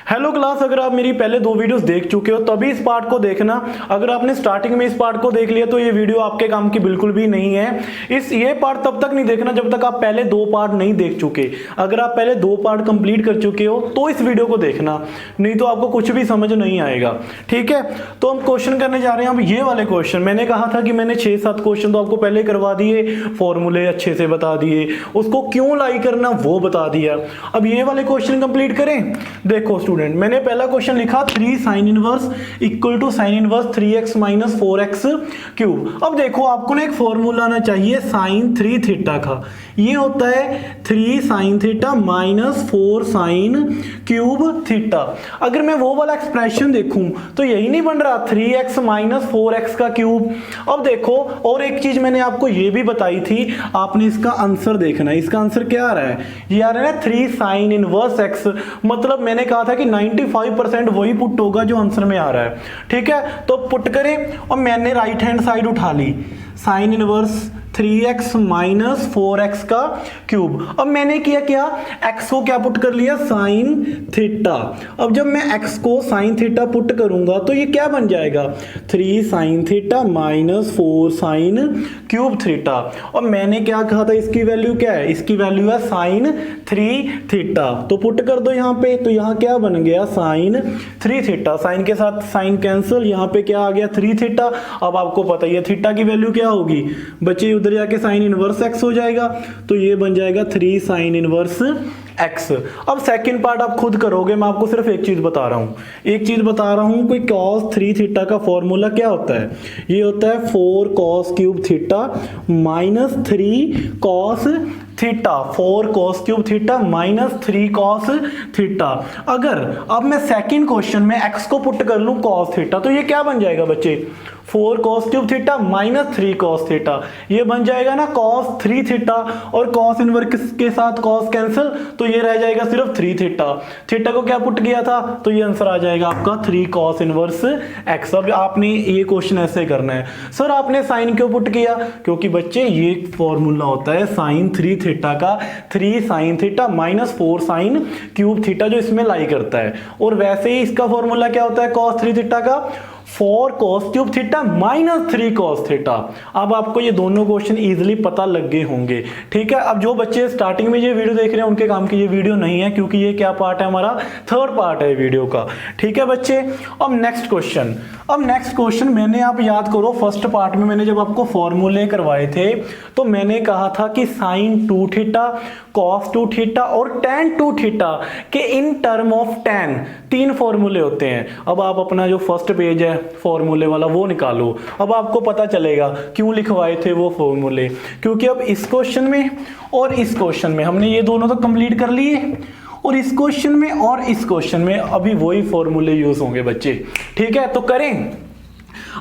Hello class, अगर आप मेरी पहले 2 वीडियोस देख चुके हो तभी इस पार्ट को देखना। अगर आपने स्टार्टिंग में इस पार्ट को देख लिया तो ये वीडियो आपके काम की बिल्कुल भी नहीं है। ये पार्ट तब तक नहीं देखना जब तक आप पहले 2 पार्ट नहीं देख चुके। अगर आप पहले 2 पार्ट कंप्लीट कर चुके हो तो इस वीडियो को देखना, नहीं तो आपको कुछ भी समझ नहीं आएगा। ठीक है, तो हम क्वेश्चन करने जा रहे हैं। अब ये वाले क्वेश्चन मैंने कहा था कि मैंने 6-7 क्वेश्चन तो आपको पहले करवा दिए, फॉर्मूले अच्छे से बता दिए, उसको क्यों लाई करना वो बता दिया। अब ये वाले क्वेश्चन कंप्लीट करें। देखो स्टूडेंट, मैंने पहला क्वेश्चन लिखा 3 sin inverse equal to sin inverse 3x minus 4x cube. अब देखो आपको ना एक फॉर्मूला आना चाहिए sin 3 थीटा का। ये होता है 3 sin theta minus 4 sin cube theta. अगर मैं वो वाला एक्सप्रेशन देखूं तो यही नहीं बन रहा 3x माइनस 4x का क्यूब। अब देखो, और एक चीज मैंने आपको ये भी बताई थी, आपने इसका आंसर देखना है। इसका आंसर क्या आ रहा है? ये आ रहा है ना 3 sin इनवर्स x। मतलब मैंने कहा था कि 95% वही पुट होगा जो आंसर में आ रहा है। ठीक है, तो पुट करें और मैंने राइट हैंड साइड उठा ली, sine inverse 3x minus 4x का क्यूब। अब मैंने किया क्या, x को क्या पुट कर लिया, साइन थीटा। अब जब मैं x को साइन थीटा पुट करूंगा तो ये क्या बन जाएगा, 3 sine theta minus 4 sine cube theta. और मैंने क्या कहा था, इसकी वैल्यू क्या है, इसकी वैल्यू है साइन 3 थीटा। तो पुट कर दो यहाँ पे, तो यहाँ क्या बन गया, साइन 3 थीटा। साइन के साथ साइन कैंसिल, यहाँ पे क्या आ गया, 3 थीटा। अब आपको पता है थीटा की वैल्यू क्या होगी बच्चे, उधर जाके साइन इनवर्स x हो जाएगा, तो ये बन जाएगा 3 साइन इनवर्स x। अब सेकंड पार्ट आप खुद करोगे, मैं आपको सिर्फ एक चीज बता रहा हूं, कोई cos 3 थीटा का फॉर्मूला क्या होता है, ये होता है 4 cos cube theta minus 3 cos theta, 4 cos cube theta minus 3 cos theta. अगर अब मैं सेकंड क्वेश्चन में x को पुट कर लूं cos थीटा, तो ये क्या बन जाएगा बच्चे, 4 cos cube theta minus 3 cos theta. ये बन जाएगा ना cos 3 थीटा, और cos इनवर्स के साथ cos कैंसिल, तो ये रह जाएगा सिर्फ 3 थीटा। थीटा को क्या पुट किया था, तो ये आंसर आ जाएगा आपका 3 cos इनवर्स x। अब आपने ये क्वेश्चन ऐसे करना है, सर आपने साइन क्यों पुट किया, क्योंकि बच्चे ये फॉर्मूला होता है साइन 3 थीटा का, 3 sine theta minus 4 sine cube theta, जो इसमें लाई करता है। और वैसे ही इसका फॉर्मूला क्या होता है cos 3 थीटा का, 4 cos cube theta minus 3 cos theta. अब आपको ये दोनों क्वेश्चन इजीली पता लग गए होंगे। ठीक है, अब जो बच्चे स्टार्टिंग में ये वीडियो देख रहे हैं उनके काम की ये वीडियो नहीं है, क्योंकि ये क्या पार्ट है, हमारा थर्ड पार्ट है वीडियो का। ठीक है बच्चे, अब नेक्स्ट क्वेश्चन मैंने, आप याद करो फर्स्ट पार्ट में मैंने जब आपको फॉर्मूले करवाए थे तो मैंने कहा था कि साइन 2 थीटा, cos 2 थीटा और tan 2 थीटा के इन टर्म ऑफ tan 3 फॉर्मूले होते हैं। अब आप अपना जो फर्स्ट पेज है फॉर्मूले वाला वो निकालो, अब आपको पता चलेगा क्यों लिखवाए थे वो फॉर्मूले। क्योंकि अब इस क्वेश्चन में और इस क्वेश्चन में हमने ये दोनों तो कंप्लीट कर लिए, और इस क्वेश्चन में और इस क्वेश्चन में अभी वही फॉर्मूले यूज होंगे बच्चे। ठीक है, तो करें।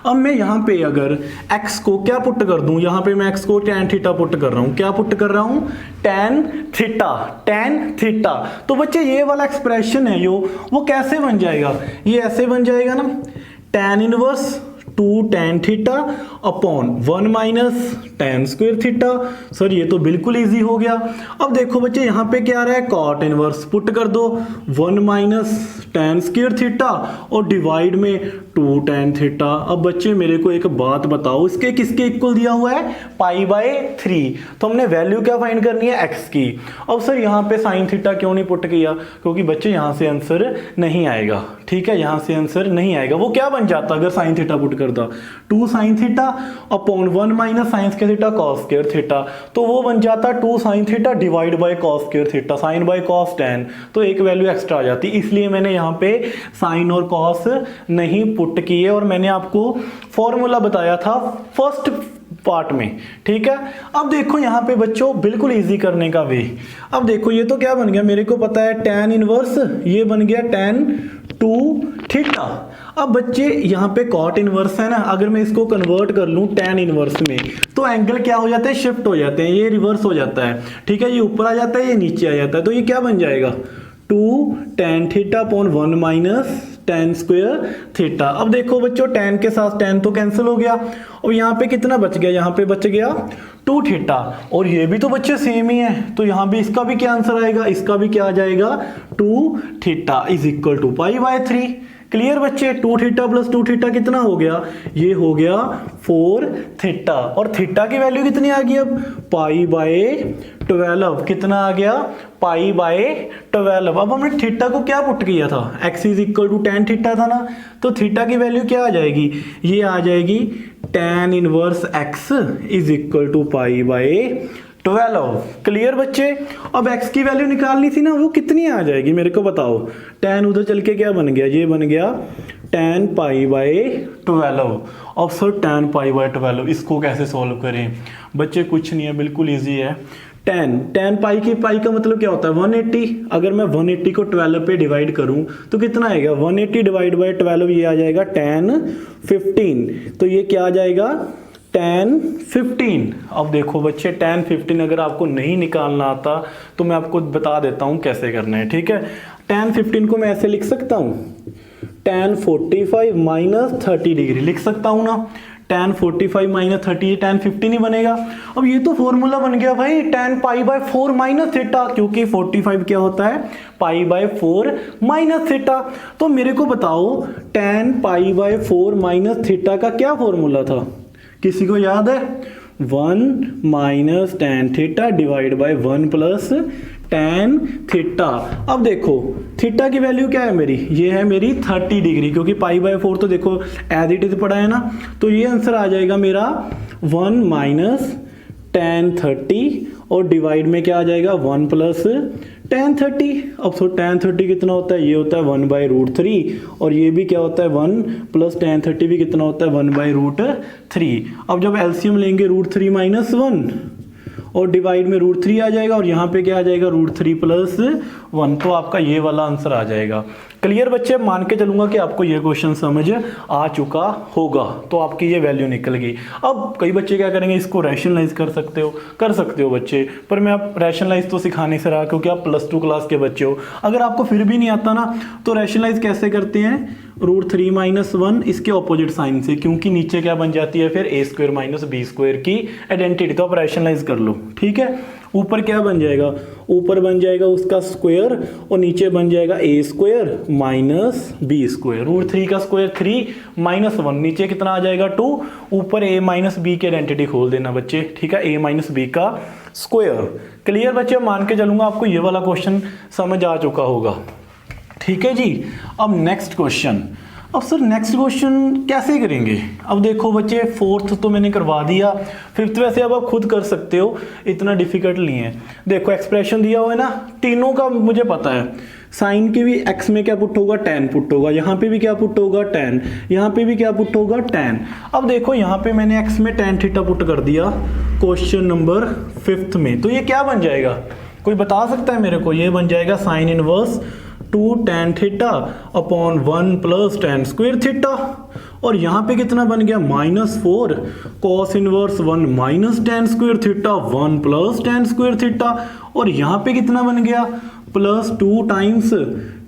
अब मैं यहाँ पे अगर x को क्या पुट कर दूं, यहाँ पे मैं x को tan थीटा पुट कर रहा हूँ, क्या पुट कर रहा हूँ, tan थीटा। तो बच्चे ये वाला एक्सप्रेशन है वो कैसे बन जाएगा, ये ऐसे बन जाएगा ना, tan inverse 2 tan theta upon 1 minus tan square theta. Sir ये तो बिल्कुल इजी हो गया। अब देखो बच्चे यहाँ पे क्या आ रहा है, cot इनवर्स पुट कर दो 1 माइनस tan स्क्वायर थीटा और डिवाइड में 2 tan थीटा। अब बच्चे मेरे को एक बात बताओ, इसके किसके इक्वल दिया हुआ है, π/3। तो हमने वैल्यू क्या फाइंड करनी है, x की। अब सर यहाँ पे साइन थीटा क्यों नहीं पुट किया, क्योंकि बच्चे यहाँ से आंसर नहीं आएगा। ठीक है, यहाँ से आंसर नहीं आएगा। वो क्या बन जाता अगर साइन थीटा पुट करता, 2 sine theta upon 1 minus sine square theta cos square theta, तो वो बन जाता 2 sine theta divide by cos square theta, sine by cos tan, तो एक वैल्यू एक्स्ट्रा आ जाती। इसलिए मैंने यहाँ पे साइन और cos नहीं पुट किए, और मैंने आपको फॉर्मूला बताया था फर्स्ट पार्ट में। ठीक है, अब देखो यहाँ पे बच्चों बिल्कुल इजी करने का वे। अब देखो ये तो क्या बन गया, मेरे को पता है tan इनवर्स, ये बन गया tan 2 थीटा। अब बच्चे यहाँ पे cot इनवर्स है ना, अगर मैं इसको कन्वर्ट कर लूँ tan इनवर्स में, तो एंगल क्या हो जाते हैं, शिफ्ट हो जाते हैं, ये रिवर्स हो जाता है। ठीक है, ये ऊपर आ जाता है, ये नीचे आ जाता है, तो ये क्या बन जाएगा, 2 tan theta upon 1 minus tan square theta. अब देखो बच्चों tan के साथ tan तो कैंसिल हो गया, और यहाँ पे कितना बच गया, यहाँ पे बच गया टू थीटा, और ये भी तो बच्चे सेम ही है, तो यहाँ भी इसका भी क्या आंसर आएगा, इसका भी क्या आ जाएगा, two theta is equal to pi by 3। Clear बच्चे, two theta plus two theta कितना हो गया, ये हो गया 4 थीटा, और थीटा की वैल्यू कितनी आ गई अब, पाई बाय 12, कितना आ गया, पाई बाय 12। अब हमने थीटा को क्या पुट किया था, x is equal to tan theta था ना, तो थीटा की वैल्यू क्या आ जाएगी, ये आ जाएगी tan inverse x is equal to pi by 12। Clear बच्चे, अब x की वैल्यू निकालनी थी ना, वो कितनी आ जाएगी मेरे को बताओ, tan उधर चल के क्या बन गया, ये बन गया tan पाई बाय 12। अब सर tan पाई बाय 12 इसको कैसे सॉल्व करें बच्चे, कुछ नहीं है, बिल्कुल इजी है। tan पाई की पाई का मतलब क्या होता है 180, अगर मैं 180 को 12 पे डिवाइड करूं तो कितना आएगा, 180 डिवाइड बाय 12, ये आ जाएगा tan 15, तो ये क्या आ जाएगा tan 15। अब देखो बच्चे tan 15 अगर आपको नहीं निकालना आता तो मैं आपको बता देता हूं कैसे करना है, ठीक है। tan 15 को मैं ऐसे लिख सकता हूं, tan 45 माइनस 30 डिग्री लिख सकता हूं ना, tan 45 माइनस 30 tan 15 ही बनेगा। अब ये तो फॉर्मूला बन गया भाई tan pi by 4 minus theta, क्योंकि 45 क्या होता है, पाई बाय 4 माइनस थीटा। तो मेरे को बताओ tan pi by 4 minus theta का क्या फॉर्मूला था, किसी को याद है, 1 minus tan theta divide bye 1 plus tan theta. अब देखो थीटा की वैल्यू क्या है मेरी, ये है मेरी 30 डिग्री, क्योंकि पाई बाय 4 तो देखो एज इट इज पड़ा है ना, तो ये आंसर आ जाएगा मेरा 1 माइनस tan 30 और डिवाइड में क्या आ जाएगा 1 प्लस tan 30। अब तो tan 30 कितना होता है, ये होता है 1 बाई रूट 3, और ये भी क्या होता है 1 प्लस tan 30 भी कितना होता है 1 बाई रूट 3। अब जब एलसीएम लेंगे रूट 3 माइनस 1 और डिवाइड में रूट 3 आ जाएगा, और यहाँ पे क्या आ जाएगा रूट 3 प्लस 1, तो आपका ये वाला आंसर आ जाएगा। क्लियर बच्चे, मान के चलूंगा कि आपको ये क्वेश्चन समझ आ चुका होगा, तो आपकी ये वैल्यू निकल गई। अब कई बच्चे क्या करेंगे, इसको रैशनलाइज कर सकते हो बच्चे, पर मैं आप रैशनलाइज तो सिखाने से रहा, क्योंकि आप +2 क्लास के बच्चे हो। अगर आपको फिर भी नहीं आता ना, तो रैशनलाइज कैसे करते हैं, रूट 3 माइनस 1 इसके ऑपोजिट साइन से, क्योंकि नीचे क्या बन जाती है फिर a² माइनस b² की आइडेंटिटी, तो आप रैशनलाइज कर लो, ठीक है। ऊपर क्या बन जाएगा, ऊपर बन जाएगा उसका स्क्वायर, और नीचे बन जाएगा a² माइनस b², रूट 3 का स्क्वायर 3 माइनस 1, नीचे कितना आ जाएगा 2, ऊपर a माइनस b की आइडेंटिटी खोल देना बच्चे, ठीक है, a माइनस b का स्क्वायर। क्लियर बच्चे, मान के चलूंगा आपको ये वाला क्वेश्चन समझ आ चुका होगा, ठीक है जी। अब नेक्स्ट क्वेश्चन, अब सर नेक्स्ट क्वेश्चन कैसे करेंगे, अब देखो बच्चे 4th तो मैंने करवा दिया, 5th वैसे अब आप खुद कर सकते हो, इतना डिफिकल्ट नहीं है। देखो एक्सप्रेशन दिया हुआ है ना, तीनों का मुझे पता है, साइन के भी x में क्या पुट होगा, tan पुट होगा, यहाँ पे भी क्या पुट होगा tan, यहाँ पे भी क्या पुट होगा tan। अब देखो यहाँ पे मैंने x में tan थीटा पुट कर दिया क्वेश्चन नंबर 5th में, तो ये क्या बन जाएगा, कोई बता सकता है मेरे को, ये बन जाएगा sine inverse 2 tan theta upon 1 plus tan square theta, और यहाँ पे कितना बन गया -4 cos inverse 1 minus tan square theta 1 plus tan square theta, और यहाँ पे कितना बन गया +2 times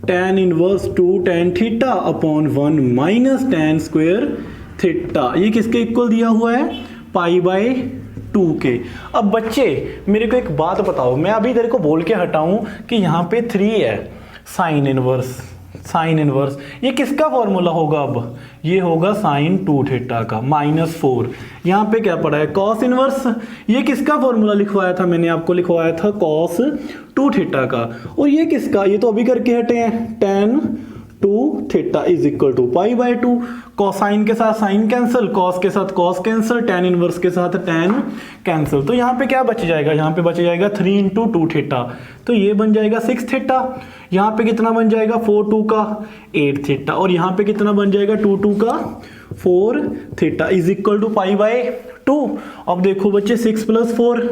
tan inverse 2 tan theta upon 1 minus tan square theta. ये किसके इक्वल दिया हुआ है, पाई बाय 2 के। अब बच्चे मेरे को एक बात बताओ, मैं अभी तेरे को बोल के हटाऊं कि यहाँ पे 3 है, साइन इनवर्स ये किसका फॉर्मूला होगा, अब ये होगा साइन 2 थीटा का, -4 यहाँ पे क्या पड़ा है कॉस इनवर्स, ये किसका फॉर्मूला लिखवाया था मैंने आपको, लिखवाया था कॉस 2 थीटा का, और ये किसका, ये तो अभी करके हटे हैं tan 2 theta is equal to pi by 2, cosine के साथ साइन कैंसिल, कॉस के साथ कॉस कैंसिल, tan इनवर्स के साथ tan कैंसिल, तो यहाँ पे क्या बच जाएगा, यहाँ पे बच जाएगा 3 × 2 थीटा, तो ये बन जाएगा 6 थीटा, यहाँ पे कितना बन जाएगा 4 2 का 8 थीटा, और यहाँ पे कितना बन जाएगा 2 2 का 4 theta is equal to pi by 2। अब देखो बच्चे 6 + 4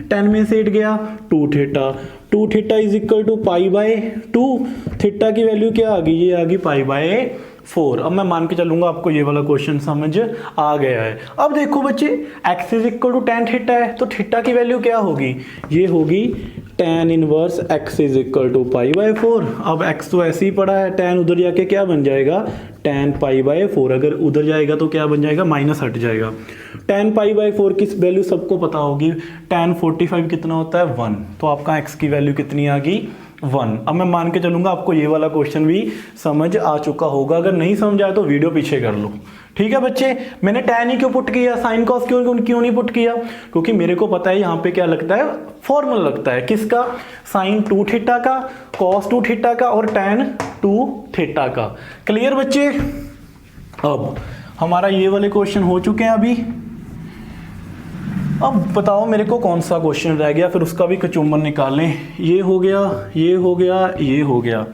10 में से 8 गया 2 theta is equal to pi by 2, theta की वैल्यू क्या आ गई, ये आ गई पाई बाय 4। अब मैं मान के चलूंगा आपको ये वाला क्वेश्चन समझ आ गया है। अब देखो बच्चे x is equal to tan theta है, तो थीटा की वैल्यू क्या होगी, ये होगी tan inverse x is equal to pi by 4। अब x तो ऐसे ही पड़ा है, tan उधर जाके क्या बन जाएगा, tan पाई बाय 4। अगर उधर जाएगा तो क्या बन जाएगा, माइनस हट जाएगा। tan पाई बाय 4 की वैल्यू सबको पता होगी, tan 45 कितना होता है 1, तो आपका x की वैल्यू कितनी आ गई 1। अब मैं मान के चलूंगा आपको ये वाला क्वेश्चन भी समझ आ चुका होगा। अगर नहीं समझ आया तो वीडियो पीछे कर लो, ठीक है बच्चे। मैंने tan ही क्यों पुट किया, साइन कॉस क्यों नहीं पुट किया, क्योंकि मेरे को पता है यहाँ पे क्या लगता है, फॉर्मूला लगता है किसका, साइन 2 थीटा का, कॉस 2 थीटा का और tan 2 थीटा का। क्लियर बच्चे। अब हमारा ये वाले क्वेश्चन हो चुके हैं अभी। अब बताओ मेरे को कौन सा क्वेश्चन रह गया, फिर उसका भी कचूमर निकालें। ये हो गया, ये हो गया, ये हो गया।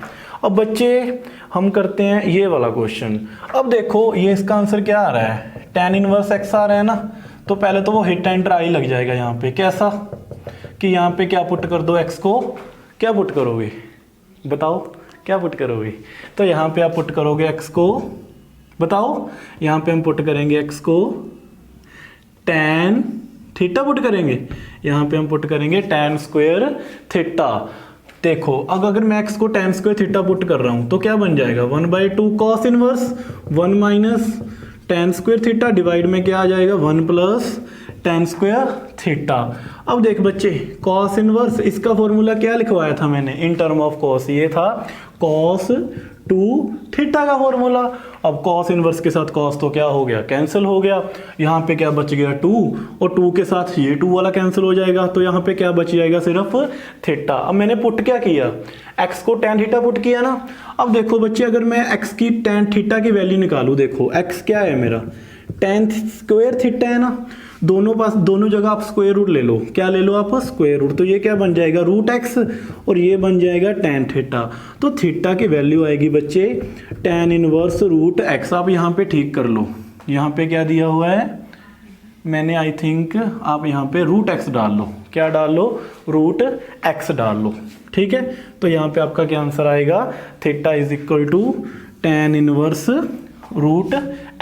अब बच्चे हम करते हैं ये वाला क्वेश्चन। अब देखो ये इसका आंसर क्या आ रहा है, tan इनवर्स x आ रहा है ना, तो पहले तो वो हिट एंड ट्राई लग जाएगा यहाँ पे। कैसा कि यहाँ पे क्या पुट कर दो, x को क्या पुट करोगे, बताओ क्या पुट करोगे। तो यहाँ पे आप पुट करोगे x को, बताओ यहाँ पे हम पुट करेंगे x को tan थीटा पुट करेंगे, यहाँ पे हम पुट करेंगे tan स्क्वायर थीटा। देखो अब अगर मैं x को tan स्क्वायर थीटा पुट कर रहा हूँ तो क्या बन जाएगा, 1/2 cos inverse 1 minus tan square theta divide में क्या आ जाएगा 1 प्लस tan स्क्वायर थीटा। अब देख बच्चे cos इनवर्स, इसका फॉर्मूला क्या लिखवाया था मैंने इन टर्म ऑफ cos, ये था cos 2 थीटा का फॉर्मूला। अब cos इनवर्स के साथ cos तो क्या हो गया, कैंसिल हो गया। यहाँ पे क्या बच गया 2, और 2 के साथ ये 2 वाला कैंसिल हो जाएगा, तो यहाँ पे क्या बच जाएगा सिर्फ थीटा। अब मैंने पुट क्या किया, x को tan थीटा पुट किया ना। अब देखो बच्चे अगर मैं x की tan थीटा की वैल्यू निकालूँ, देखो x क्या है मेरा tan स्क्वायर थीटा है ना, दोनों जगह आप स्क्वायर रूट ले लो, क्या ले लो आप स्क्वायर रूट, तो ये क्या बन जाएगा रूट x और ये बन जाएगा tan थीटा। तो थीटा की वैल्यू आएगी बच्चे tan इनवर्स रूट x। आप यहाँ पे ठीक कर लो, यहाँ पे क्या दिया हुआ है मैंने, आई थिंक आप यहाँ पे रूट x डाल लो, क्या डाल लो रूट x डाल लो, ठीक है। तो यहाँ पे आपका क्या आंसर आएगा, theta is equal to tan inverse root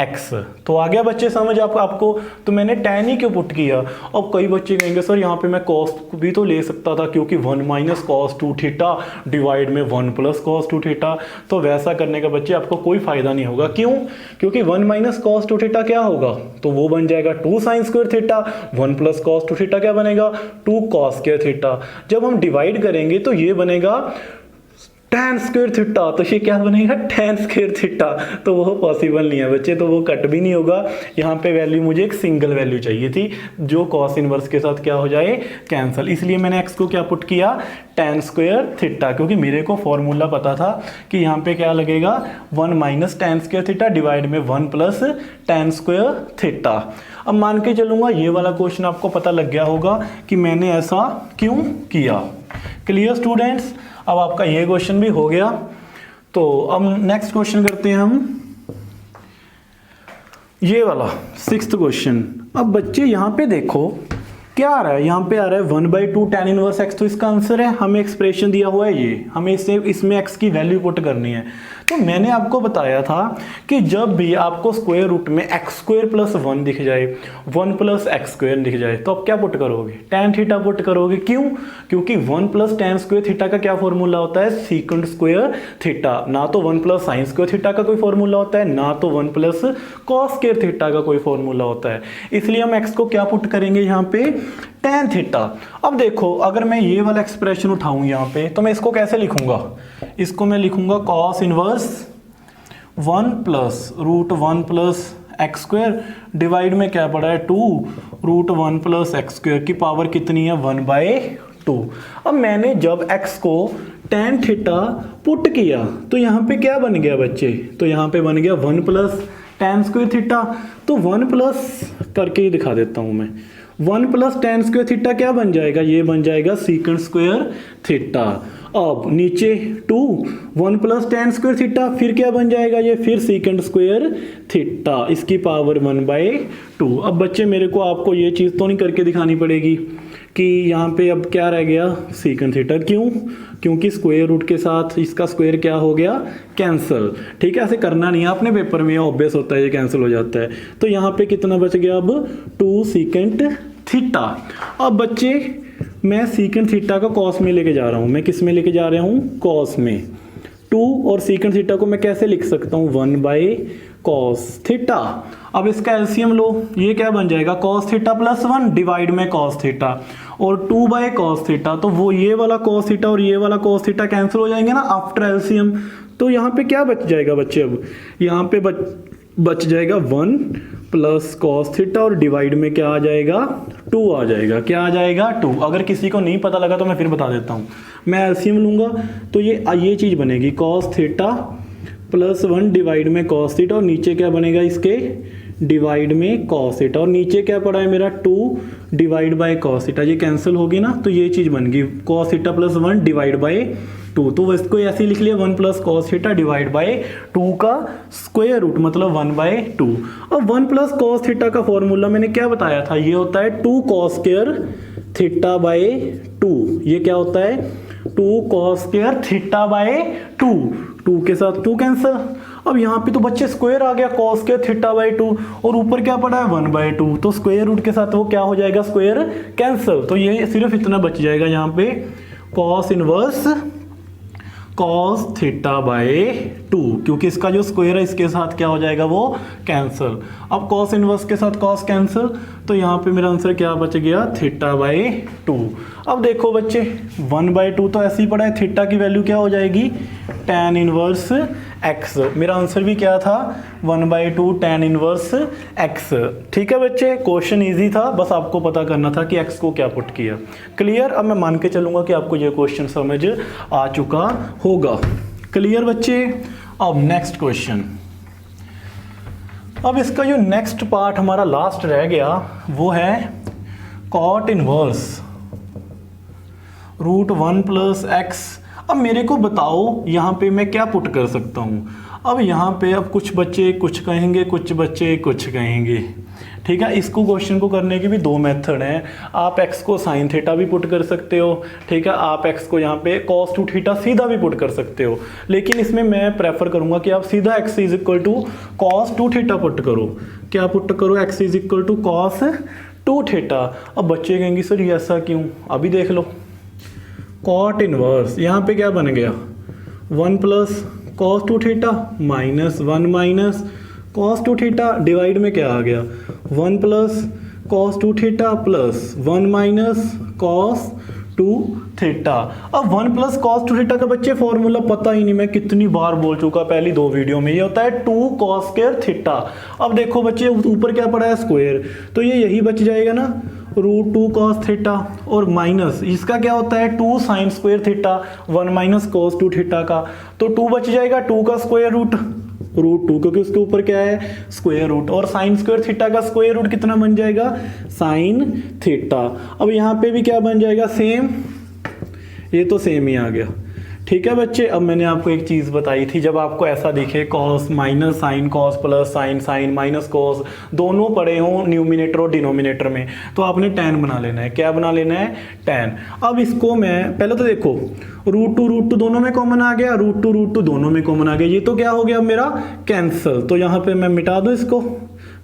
x। तो आ गया बच्चे समझ आपको। तो मैंने tan ही क्यों पुट किया। अब कई बच्चे कहेंगे सर यहाँ पे मैं cos भी तो ले सकता था, क्योंकि 1 माइनस cos 2 थीटा डिवाइड में 1 प्लस cos 2 थीटा। तो वैसा करने का बच्चे आपको कोई फायदा नहीं होगा। क्यों, क्योंकि 1 माइनस cos 2 थीटा क्या होगा, तो वो बन जाएगा 2 sign square theta, 1 plus cos 2 theta क्या बनेगा 2 cos स्क्वायर थीटा। जब हम डिवाइड करेंगे तो ये बनेगा tan स्क्वायर थीटा, तो ये क्या बनेगा tan स्क्वायर थीटा। तो वो पॉसिबल नहीं है बच्चे, तो वो कट भी नहीं होगा। यहाँ पे वैल्यू मुझे एक सिंगल वैल्यू चाहिए थी जो cos इनवर्स के साथ क्या हो जाए कैंसिल। इसलिए मैंने x को क्या पुट किया tan स्क्वायर थीटा, क्योंकि मेरे को फॉर्मूला पता था कि यहाँ पे क्या लगेगा 1 minus tan square theta divide में 1 प्लस tan स्क्वायर थीटा। अब मान के चलूंगा ये वाला क्वेश्चन आपको पता लग गया होगा कि मैंने ऐसा क्यों किया। Clear students. अब आपका ये क्वेश्चन भी हो गया। तो अब नेक्स्ट क्वेश्चन करते हैं हम, ये वाला 6th क्वेश्चन। अब बच्चे यहाँ पे देखो क्या आ रहा है, यहाँ पे आ रहा है 1/2 tan इनवर्स x, तो इसका आंसर है, हमें एक्सप्रेशन दिया हुआ है ये, हमें इसमें x की वैल्यू पुट करनी है। तो मैंने आपको बताया था कि जब भी आपको स्क्वायर रूट में x स्क्वायर प्लस 1 दिख जाए, 1 प्लस x स्क्वायर दिख जाए, तो आप क्या पुट करोगे tan थीटा पुट करोगे। क्यों, क्योंकि 1 प्लस tan स्क्वायर थीटा का क्या फॉर्मूला होता है सीकेंट स्क्वायर थीटा, ना तो 1 प्लस साइन स्क्वायर थीटा का कोई फॉर्मूला होता है, ना तो 1 प्लस कॉस स्क्वायर थीटा का कोई फॉर्मूला होता है। इसलिए हम x को क्या पुट करेंगे यहाँ पे tan थीटा। अब देखो अगर मैं ये वाला एक्सप्रेशन उठाऊं यहाँ पे, तो मैं इसको कैसे लिखूंगा, इसको मैं लिखूंगा cos inverse 1 plus root 1 plus x square divide में क्या पड़ा है 2 रूट 1 प्लस एक्स स्क्वायर की पावर कितनी है 1/2। अब मैंने जब x को tan थीटा पुट किया तो यहाँ पे क्या बन गया बच्चे, तो यहाँ पे बन गया 1 प्लस tan स्क्वायर थीटा। तो 1 प्लस करके ही दिखा देता हूँ मैं, 1 प्लस tan स्क्वायर थीटा क्या बन जाएगा, ये बन जाएगा सीकेंट स्क्वायर थीटा। अब नीचे 2 1 प्लस tan स्क्वायर थीटा, फिर क्या बन जाएगा ये, फिर सीकेंट स्क्वायर थीटा, इसकी पावर 1/2। अब बच्चे मेरे को आपको ये चीज़ तो नहीं करके दिखानी पड़ेगी कि यहाँ पे अब क्या रह गया सीकन थीटा। क्यों? क्योंकि स्क्वायर रूट के साथ इसका स्क्वायर क्या हो गया कैंसिल। ठीक है, ऐसे करना नहीं है आपने पेपर में, ऑब्वियस होता है ये कैंसिल हो जाता है। तो यहाँ पे कितना बच गया अब 2 सीकेंट थीटा। अब बच्चे मैं सीकेंट थीटा का कॉस में लेके जा रहा हूँ। मैं किस में लेके जा रहा हूँ? कॉस में। 2 और सीकेंट थीटा को मैं कैसे लिख सकता हूँ? 1 बाई कॉस थीटा। अब इसका एलसीएम लो, ये क्या बन जाएगा कॉस थीटा प्लस 1 डिवाइड में कॉस थीटा और 2 बाई कॉस थीटा। तो वो ये वाला कॉस थीटा और ये वाला कॉस थीटा कैंसिल हो जाएंगे ना आफ्टर एलसीएम। तो यहाँ पे क्या बच जाएगा बच्चे? अब यहाँ पे बच जाएगा 1 प्लस कॉस थीटा और डिवाइड में क्या आ जाएगा 2 आ जाएगा। क्या आ जाएगा 2। अगर किसी को नहीं पता लगा तो मैं फिर बता देता हूँ। मैं एलसीएम लूँगा तो ये चीज़ बनेगी कॉस थीटा प्लस 1 डिवाइड में कॉस थीटा और नीचे क्या बनेगा इसके डिवाइड में कॉस थीटा और नीचे क्या पड़ा है मेरा 2 डिवाइड बाय कॉस थीटा। ये कैंसिल होगी ना, तो ये चीज़ बन गई cos theta plus 1 divide by 2। तो इसको ऐसे ही लिख लिया 1 plus cos theta divide bye 2 का स्क्वायर रूट मतलब 1 बाय 2। और 1 प्लस कॉस थीटा का फॉर्मूला मैंने क्या बताया था? ये होता है 2 कॉस स्क्वायर थीटा बाय 2। ये क्या होता है 2 कॉस स्क्वायर थीटा बाय 2। 2 के साथ 2 कैंसिल। अब यहाँ पे तो बच्चे स्क्वायर आ गया कॉस स्क्वायर थीटा बाय 2 और ऊपर क्या पड़ा है 1 बाय 2। तो स्क्वायर रूट के साथ वो क्या हो जाएगा स्क्वायर कैंसिल। तो ये सिर्फ इतना बच जाएगा यहाँ पे cos inverse cos theta by 2, क्योंकि इसका जो स्क्वायर है इसके साथ क्या हो जाएगा वो कैंसिल। अब कॉस इनवर्स के साथ कॉस कैंसिल, तो यहाँ पे मेरा आंसर क्या बच गया थीटा बाय 2। अब देखो बच्चे 1 बाय 2 तो ऐसे ही पड़ा है, थीटा की वैल्यू क्या हो जाएगी tan इनवर्स x। मेरा आंसर भी क्या था 1 बाय 2 tan इनवर्स x। ठीक है बच्चे, क्वेश्चन इजी था, बस आपको पता करना था कि x को क्या पुट किया। क्लियर? अब मैं मान के चलूंगा कि आपको ये क्वेश्चन समझ आ चुका होगा। क्लियर बच्चे? अब नेक्स्ट क्वेश्चन। अब इसका जो नेक्स्ट पार्ट हमारा लास्ट रह गया वो है cot inverse root 1 plus x. अब मेरे को बताओ यहाँ पे मैं क्या पुट कर सकता हूँ। अब यहाँ पे अब कुछ बच्चे कुछ कहेंगे, कुछ बच्चे कुछ कहेंगे। ठीक है, इसको क्वेश्चन को करने के भी 2 मेथड हैं। आप x को साइन थीटा भी पुट कर सकते हो। ठीक है, आप x को यहाँ पे cos 2 थीटा सीधा भी पुट कर सकते हो, लेकिन इसमें मैं प्रेफर करूंगा कि आप सीधा x is equal to cos 2 theta put करो। क्या पुट करो? x is equal to cos 2 theta. अब बच्चे कहेंगे सर ये ऐसा क्यों? अभी देख लो, कॉट इनवर्स यहाँ पे क्या बन गया 1 plus cos 2 theta minus 1 minus cos 2 theta divide में क्या आ गया 1 plus cos 2 theta plus 1 minus cos 2 theta. अब 1 प्लस कॉस 2 थीटा का बच्चे फॉर्मूला पता ही नहीं, मैं कितनी बार बोल चुका पहली 2 वीडियो में। ये होता है 2 कॉस स्क्वायर थीटा। अब देखो बच्चे ऊपर क्या पड़ा है स्क्वायर, तो ये यही बच जाएगा ना रूट 2 कॉस थीटा और माइनस इसका क्या होता है 2 sign square theta 1 minus cos 2 theta का। तो 2 बच जाएगा 2 का स्क्वायर रूट 2, क्योंकि उसके ऊपर क्या है स्क्वायर रूट, और साइन स्क्वायर थीटा का स्क्वायर रूट कितना बन जाएगा साइन थीटा। अब यहाँ पे भी क्या बन जाएगा सेम, ये तो सेम ही आ गया। ठीक है बच्चे, अब मैंने आपको एक चीज़ बताई थी, जब आपको ऐसा दिखे cos minus sine cos plus sine sine minus cos दोनों पड़े हों न्यूमिनेटर और डिनोमिनेटर में, तो आपने tan बना लेना है। क्या बना लेना है tan। अब इसको मैं पहले तो देखो रूट टू दोनों में कॉमन आ गया, रूट टू दोनों में कॉमन आ गया, ये तो क्या हो गया मेरा कैंसिल। तो यहाँ पे मैं मिटा दूँ इसको,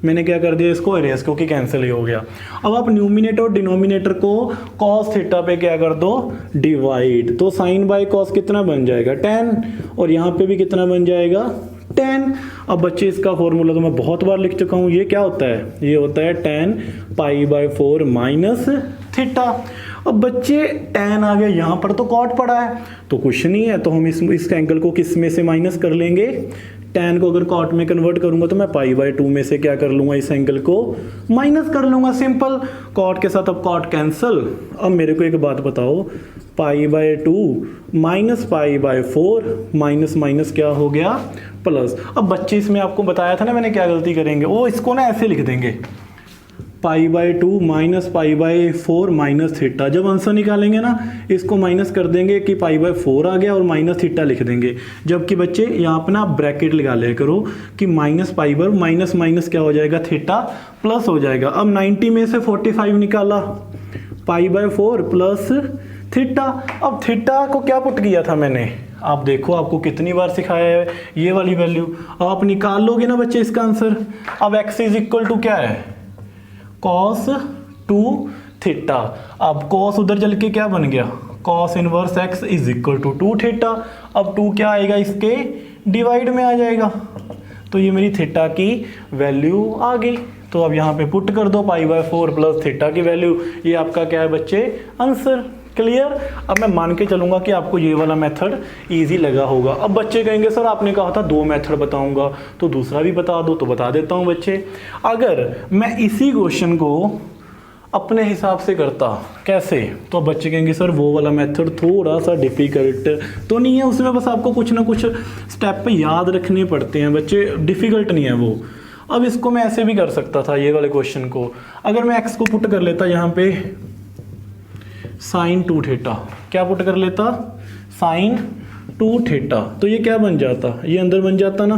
मैंने क्या कर दिया इसको इरेज, क्योंकि कैंसिल ही हो गया। अब आप न्यूमिनेटर और डिनोमिनेटर को कॉस थीटा पे क्या कर दो डिवाइड, तो साइन बाय कॉस कितना बन जाएगा tan और यहाँ पे भी कितना बन जाएगा tan। अब बच्चे इसका फॉर्मूला तो मैं बहुत बार लिख चुका हूँ, ये क्या होता है ये होता है tan pi by 4 minus theta. अब बच्चे tan आ गया, यहाँ पर तो कॉट पड़ा है तो कुछ नहीं है, तो हम इस एंगल को किस में से माइनस कर लेंगे, tan को अगर कॉट में कन्वर्ट करूंगा तो मैं पाई बाय 2 में से क्या कर लूंगा इस एंगल को माइनस कर लूंगा, सिंपल। कॉट के साथ अब कॉट कैंसिल। अब मेरे को एक बात बताओ, पाई by 2 minus pi by 4 minus minus क्या हो गया प्लस। अब बच्चे इसमें आपको बताया था ना मैंने क्या गलती करेंगे, वो इसको ना ऐसे लिख देंगे पाई by 2 minus pi by 4 minus theta. जब आंसर निकालेंगे ना इसको माइनस कर देंगे कि पाई बाय 4 आ गया और माइनस थीटा लिख देंगे, जबकि बच्चे यहाँ पे ना ब्रैकेट लगा लिया करो कि minus pi by minus minus क्या हो जाएगा थीटा प्लस हो जाएगा। अब 90 में से 45 निकाला, π/4 प्लस थीटा। अब थीटा को क्या पुट किया था मैंने, आप देखो आपको कितनी बार सिखाया है, ये वाली वैल्यू आप निकाल लोगे ना बच्चे इसका आंसर। अब x इज इक्वल टू क्या है, cos 2 थीटा। अब cos उधर चल के क्या बन गया, cos inverse x is equal to 2 theta. अब 2 क्या आएगा, इसके डिवाइड में आ जाएगा, तो ये मेरी थीटा की वैल्यू आ गई। तो अब यहाँ पे पुट कर दो π/4 प्लस थीटा की वैल्यू, ये आपका क्या है बच्चे, आंसर। क्लियर। अब मैं मान के चलूंगा कि आपको ये वाला मेथड इजी लगा होगा। अब बच्चे कहेंगे सर आपने कहा था 2 मेथड बताऊंगा, तो दूसरा भी बता दो, तो बता देता हूँ बच्चे। अगर मैं इसी क्वेश्चन को अपने हिसाब से करता, कैसे, तो बच्चे कहेंगे सर वो वाला मेथड थोड़ा सा डिफ़िकल्ट तो नहीं है, उसमें बस आपको कुछ ना कुछ स्टेप याद रखने पड़ते हैं बच्चे, डिफ़िकल्ट नहीं है वो। अब इसको मैं ऐसे भी कर सकता था, ये वाले क्वेश्चन को अगर मैं x को पुट कर लेता यहाँ पे sin 2 थीटा, क्या पुट कर लेता, sin 2 थीटा, तो ये क्या बन जाता, ये अंदर बन जाता ना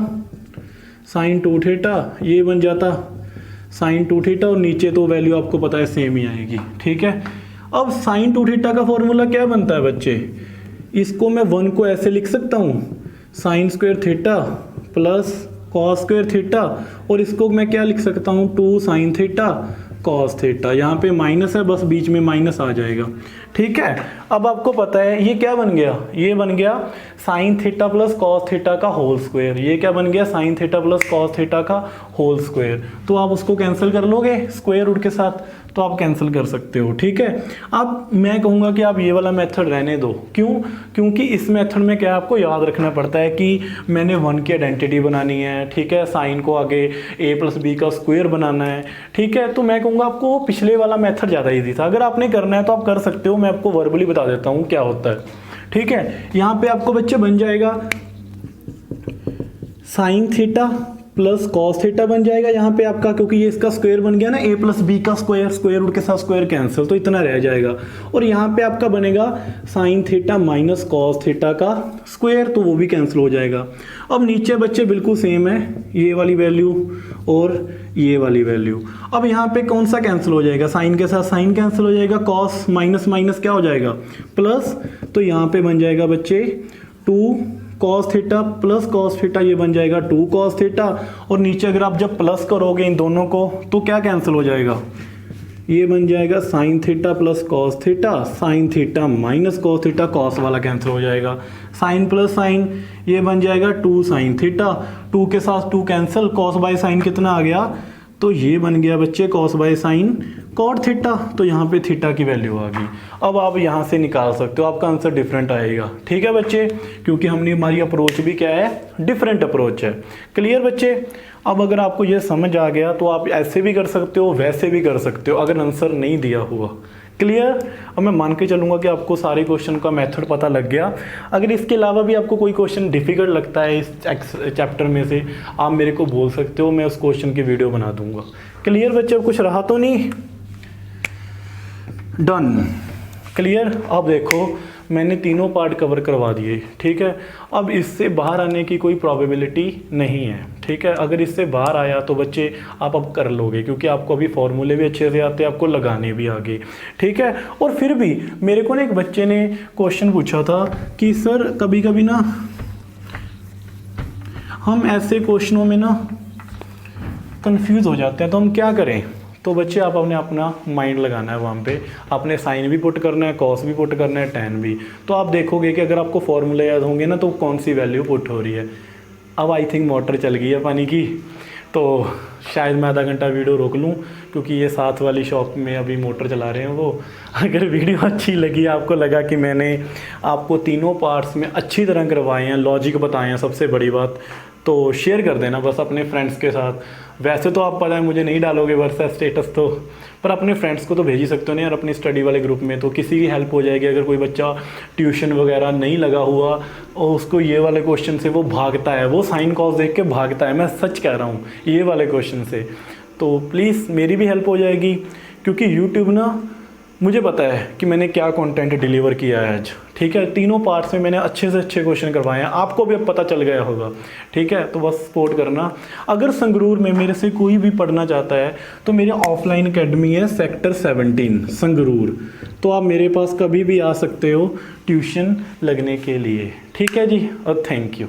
sin 2 थीटा, ये बन जाता sin 2 थीटा, और नीचे तो वैल्यू आपको पता है सेम ही आएगी। ठीक है। अब sin 2 थीटा का फॉर्मूला क्या बनता है बच्चे, इसको मैं 1 को ऐसे लिख सकता हूँ sin square theta plus cos square theta, और इसको मैं क्या लिख सकता हूँ 2 sin थीटा cos थीटा। यहाँ पे माइनस है, बस बीच में माइनस आ जाएगा। ठीक है। अब आपको पता है ये क्या बन गया, ये बन गया sin theta plus cos theta का होल स्क्वायर, ये क्या बन गया sin theta plus cos theta का होल स्क्वायर। तो आप उसको कैंसिल कर लोगे स्क्वायर रूट के साथ, तो आप कैंसिल कर सकते हो। ठीक है। अब मैं कहूँगा कि आप ये वाला मेथड रहने दो, क्यों, क्योंकि इस मेथड में क्या आपको याद रखना पड़ता है कि मैंने 1 की आइडेंटिटी बनानी है। ठीक है। साइन को आगे a प्लस बी का स्क्वायर बनाना है। ठीक है। तो मैं कहूँगा आपको पिछले वाला मेथड ज़्यादा ईजी था, अगर आपने करना है तो आप कर सकते हो, मैं आपको वर्बली बता देता हूँ क्या होता है। ठीक है। यहाँ पे आपको बच्चे बन जाएगा sine theta plus cos theta बन जाएगा यहाँ पे आपका, क्योंकि ये इसका स्क्वायर बन गया ना, a प्लस बी का स्क्वायर, स्क्वायर रूट के साथ स्क्वायर कैंसिल, तो इतना रह जाएगा। और यहाँ पे आपका बनेगा sine theta minus cos theta का स्क्वायर, तो वो भी कैंसिल हो जाएगा। अब नीचे बच्चे बिल्कुल सेम है, ये वाली वैल्यू और ये वाली वैल्यू। अब यहाँ पे कौन सा कैंसिल हो जाएगा, साइन के साथ साइन कैंसिल हो जाएगा, कॉस माइनस माइनस क्या हो जाएगा प्लस, तो यहाँ पे बन जाएगा बच्चे 2 cos theta plus cos theta, ये बन जाएगा 2 कॉस थीटा। और नीचे अगर आप जब प्लस करोगे इन दोनों को तो क्या कैंसिल हो जाएगा, ये बन जाएगा sine theta plus cos theta, sine theta minus cos theta, cos वाला कैंसिल हो जाएगा, साइन प्लस साइन, ये बन जाएगा 2 साइन थीटा, 2 के साथ 2 कैंसिल, कॉस बाय साइन कितना आ गया, तो ये बन गया बच्चे cos by sine cot theta, तो यहाँ पे थीटा की वैल्यू आ गई। अब आप यहाँ से निकाल सकते हो, आपका आंसर डिफरेंट आएगा। ठीक है बच्चे, क्योंकि हमारी अप्रोच भी क्या है, डिफरेंट अप्रोच है। क्लियर बच्चे। अब अगर आपको ये समझ आ गया तो आप ऐसे भी कर सकते हो, वैसे भी कर सकते हो, अगर आंसर नहीं दिया हुआ। क्लियर। अब मैं मान के चलूँगा कि आपको सारे क्वेश्चन का मेथड पता लग गया। अगर इसके अलावा भी आपको कोई क्वेश्चन डिफिकल्ट लगता है इस चैप्टर में से, आप मेरे को बोल सकते हो, मैं उस क्वेश्चन की वीडियो बना दूंगा। क्लियर बच्चे, कुछ रहा तो नहीं, डन। क्लियर। अब देखो मैंने तीनों पार्ट कवर करवा दिए। ठीक है। अब इससे बाहर आने की कोई प्रोबेबिलिटी नहीं है। ठीक है। अगर इससे बाहर आया तो बच्चे आप अब कर लोगे, क्योंकि आपको अभी फॉर्मूले भी अच्छे से आते हैं, आपको लगाने भी आगे। ठीक है। और फिर भी मेरे को ना एक बच्चे ने क्वेश्चन पूछा था कि सर कभी कभी ना हम ऐसे क्वेश्चनों में ना कंफ्यूज हो जाते हैं, तो हम क्या करें। तो बच्चे आप अपना माइंड लगाना है, वहाँ पे आपने साइन भी पुट करना है, कॉस भी पुट करना है, टैन भी। तो आप देखोगे कि अगर आपको फॉर्मूले याद होंगे ना तो कौन सी वैल्यू पुट हो रही है। अब आई थिंक मोटर चल गई है पानी की, तो शायद मैं आधा घंटा वीडियो रोक लूँ, क्योंकि ये साथ वाली शॉप में अभी मोटर चला रहे हैं वो। अगर वीडियो अच्छी लगी, आपको लगा कि मैंने आपको तीनों पार्ट्स में अच्छी तरह करवाए हैं, लॉजिक बताए हैं, सबसे बड़ी बात, तो शेयर कर देना बस अपने फ्रेंड्स के साथ। वैसे तो आप पता है मुझे नहीं डालोगे व्हाट्सएप स्टेटस तो, पर अपने फ्रेंड्स को तो भेज ही सकते हो ना यार, अपनी स्टडी वाले ग्रुप में, तो किसी की हेल्प हो जाएगी। अगर कोई बच्चा ट्यूशन वगैरह नहीं लगा हुआ और उसको ये वाले क्वेश्चन से वो भागता है, वो साइन कॉस देख के भागता है, मैं सच कह रहा हूँ, ये वाले क्वेश्चन से, तो प्लीज़ मेरी भी हेल्प हो जाएगी। क्योंकि यूट्यूब ना मुझे पता है कि मैंने क्या कंटेंट डिलीवर किया है आज, ठीक है। तीनों पार्ट्स में मैंने अच्छे से अच्छे क्वेश्चन करवाए हैं, आपको भी अब पता चल गया होगा, ठीक है। तो बस सपोर्ट करना। अगर संगरूर में मेरे से कोई भी पढ़ना चाहता है तो मेरे ऑफलाइन अकेडमी है सेक्टर 17 संगरूर, तो आप मेरे पास कभी भी आ सकते हो ट्यूशन लगने के लिए, ठीक है जी। और थैंक यू।